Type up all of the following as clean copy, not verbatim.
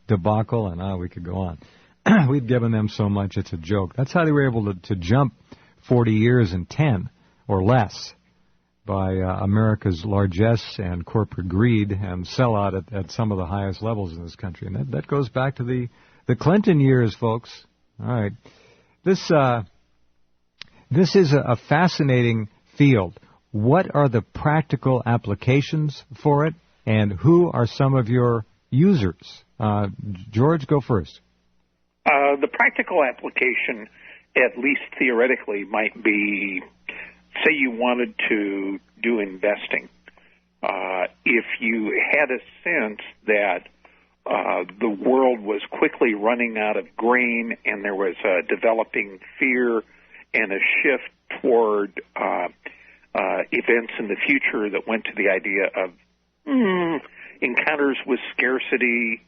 debacle, and we could go on. We've given them so much, it's a joke. That's how they were able to jump 40 years in 10 or less by America's largesse and corporate greed and sell out at some of the highest levels in this country. And that goes back to the Clinton years, folks. All right. This is a fascinating field. What are the practical applications for it, and who are some of your users? George, go first. The practical application, at least theoretically, might be, say you wanted to do investing. If you had a sense that the world was quickly running out of grain and there was a developing fear and a shift toward events in the future that went to the idea of encounters with scarcity,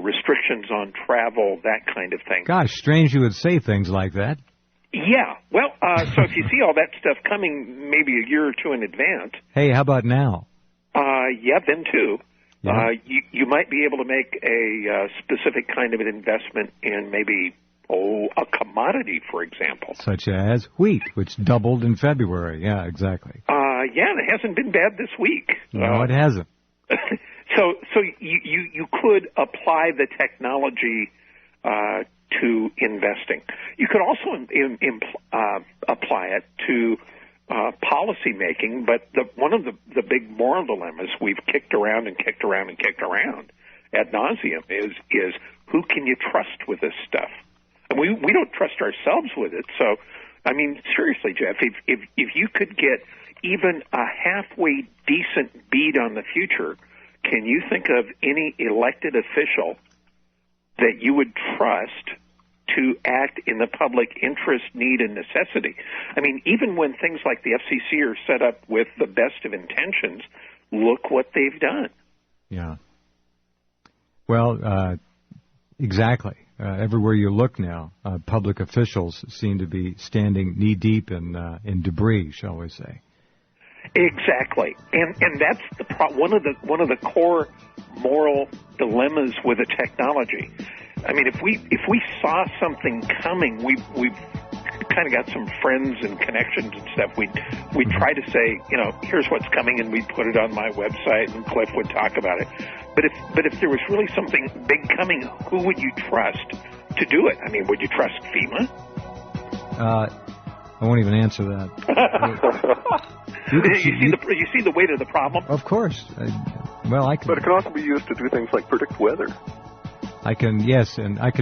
restrictions on travel, that kind of thing. Gosh, strange you would say things like that. Yeah. Well, so if you see all that stuff coming maybe a year or two in advance. Hey, how about now? Yeah, then too. Yeah. You might be able to make a specific kind of an investment in maybe, a commodity, for example. Such as wheat, which doubled in February. Yeah, exactly. Yeah, and it hasn't been bad this week. No, it hasn't. So you could apply the technology to investing. You could also apply it to policy making, but one of the big moral dilemmas we've kicked around ad nauseum is who can you trust with this stuff? And we don't trust ourselves with it. So, I mean, seriously, Jeff, if you could get even a halfway decent bead on the future, can you think of any elected official that you would trust to act in the public interest, need, and necessity? I mean, even when things like the FCC are set up with the best of intentions, look what they've done. Yeah. Well, exactly. Everywhere you look now, public officials seem to be standing knee-deep in debris, shall we say. Exactly, and that's one of the core moral dilemmas with the technology. I mean, if we saw something coming, we've kind of got some friends and connections and stuff. We'd try to say, here's what's coming, and we'd put it on my website, and Clif would talk about it. But if there was really something big coming, who would you trust to do it? I mean, would you trust FEMA? I won't even answer that. You see the weight of the problem? Of course. But it can also be used to do things like predict weather. I can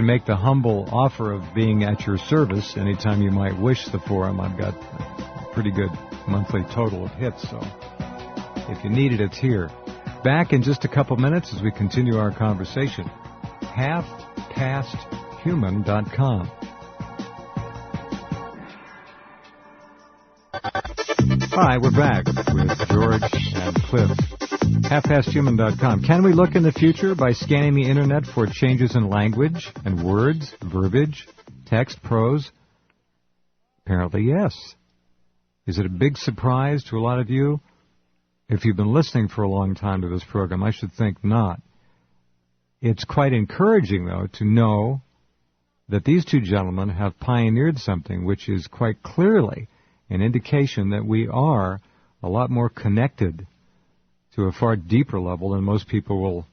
make the humble offer of being at your service anytime you might wish the forum. I've got a pretty good monthly total of hits, so if you need it, it's here. Back in just a couple minutes as we continue our conversation. HalfPastHuman.com. Hi, we're back with George and Clif. HalfPastHuman.com. Can we look in the future by scanning the Internet for changes in language and words, verbiage, text, prose? Apparently, yes. Is it a big surprise to a lot of you? If you've been listening for a long time to this program, I should think not. It's quite encouraging, though, to know that these two gentlemen have pioneered something which is quite clearly an indication that we are a lot more connected to a far deeper level than most people will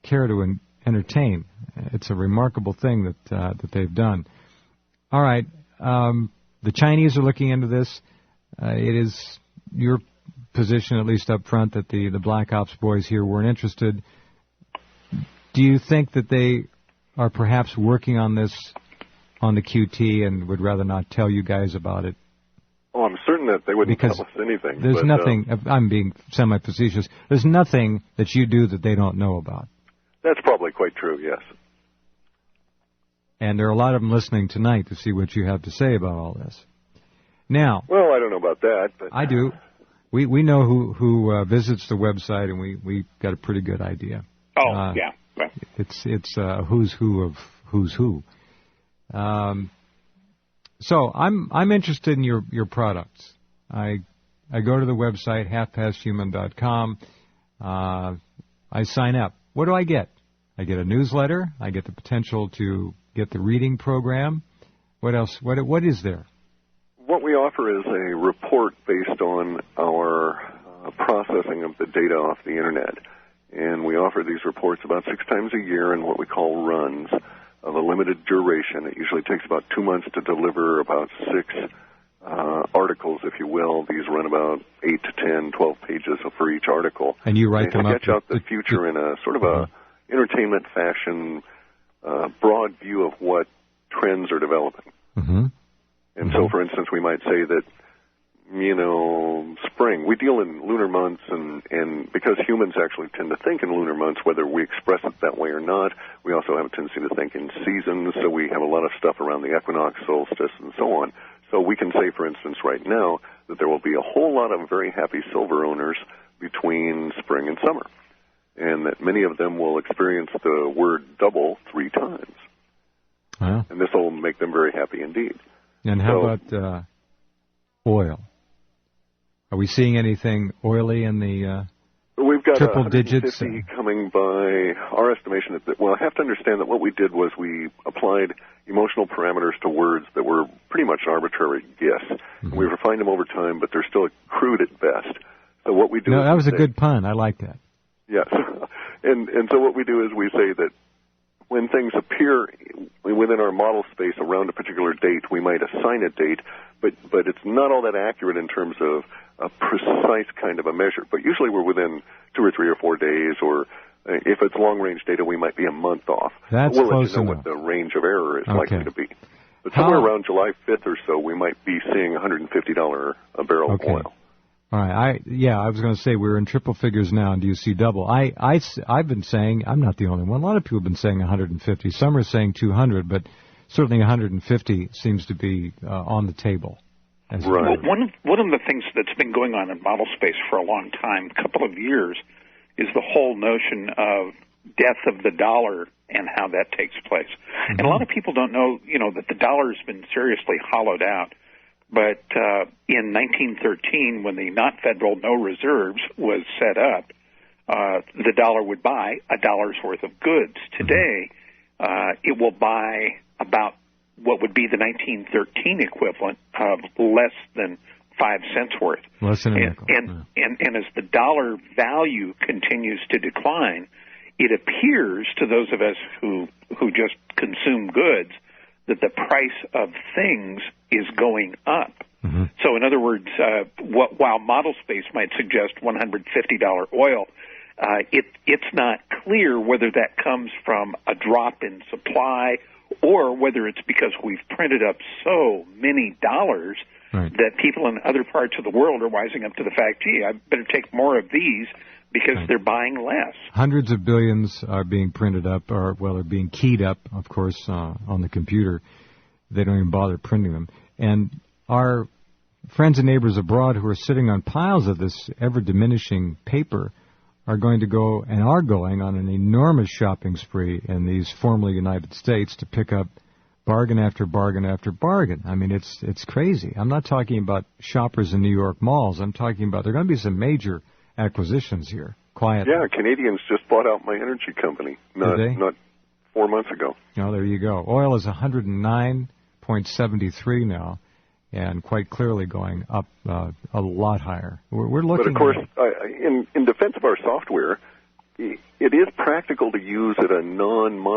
care to entertain. It's a remarkable thing that they've done. All right, the Chinese are looking into this. It is your position, at least up front, that the Black Ops boys here weren't interested. Do you think that they are perhaps working on this on the QT and would rather not tell you guys about it? Oh, I'm certain that they wouldn't tell us anything. There's nothing, I'm being semi-facetious, there's nothing that you do that they don't know about. That's probably quite true, yes. And there are a lot of them listening tonight to see what you have to say about all this. Now... Well, I don't know about that, but... I do. We know who visits the website, and we got a pretty good idea. Oh, yeah. Right. It's a who's who of who's who. So I'm interested in your products. I go to the website halfpasthuman.com. I sign up. What do I get? I get a newsletter. I get the potential to get the reading program. What else? What is there? What we offer is a report based on our processing of the data off the Internet. And we offer these reports about 6 times a year in what we call runs of a limited duration. It usually takes about 2 months to deliver about 6 articles, if you will. These run about 8 to 10, 12 pages for each article. And you write them up? Sketch out the future in a sort of a entertainment fashion, broad view of what trends are developing. Mm-hmm. And so, for instance, we might say that, spring. We deal in lunar months, and because humans actually tend to think in lunar months, whether we express it that way or not, we also have a tendency to think in seasons, so we have a lot of stuff around the equinox, solstice, and so on. So we can say, for instance, right now, that there will be a whole lot of very happy silver owners between spring and summer, and that many of them will experience the word double 3 times. Wow. And this will make them very happy indeed. And how about oil? Are we seeing anything oily in the we've got triple digits coming by our estimation? I have to understand that what we did was we applied emotional parameters to words that were pretty much an arbitrary guess. Mm-hmm. We refined them over time, but they're still crude at best. So what we do that was a good pun. I like that. Yes. And so what we do is we say that when things appear within our model space around a particular date, we might assign a date, but it's not all that accurate in terms of a precise kind of a measure. But usually we're within 2 or 3 or 4 days, or if it's long-range data, we might be a month off. That's we'll close let you know enough. what the range of error is likely to be. But somewhere around July 5th or so, we might be seeing $150 a barrel of oil. All right. I was going to say we're in triple figures now, and do you see double? I've been saying, I'm not the only one. A lot of people have been saying 150. Some are saying 200, but certainly 150 seems to be on the table. Right. Well, one of the things that's been going on in model space for a long time, a couple of years, is the whole notion of death of the dollar and how that takes place. Mm-hmm. And a lot of people don't know, that the dollar has been seriously hollowed out. But in 1913, when the not federal no reserves was set up, the dollar would buy a dollar's worth of goods. Today, it will buy about what would be the 1913 equivalent of less than 5 cents worth. Less than a nickel. And as the dollar value continues to decline, it appears to those of us who just consume goods that the price of things is going up. Mm-hmm. So in other words, while model space might suggest $150 oil, it's not clear whether that comes from a drop in supply or whether it's because we've printed up so many dollars that people in other parts of the world are wising up to the fact, gee, I better take more of these because they're buying less. Hundreds of billions are being printed up, they're being keyed up, of course, on the computer. They don't even bother printing them. And our friends and neighbors abroad who are sitting on piles of this ever-diminishing paper are going to go and are going on an enormous shopping spree in these formerly United States to pick up bargain after bargain after bargain. I mean, it's crazy. I'm not talking about shoppers in New York malls. I'm talking about there are going to be some major acquisitions here. Quietly. Yeah, Canadians just bought out my energy company not 4 months ago. Oh, there you go. Oil is 109.73 now, and quite clearly going up a lot higher. We're looking. But of course, in defense of our software, it is practical to use at a non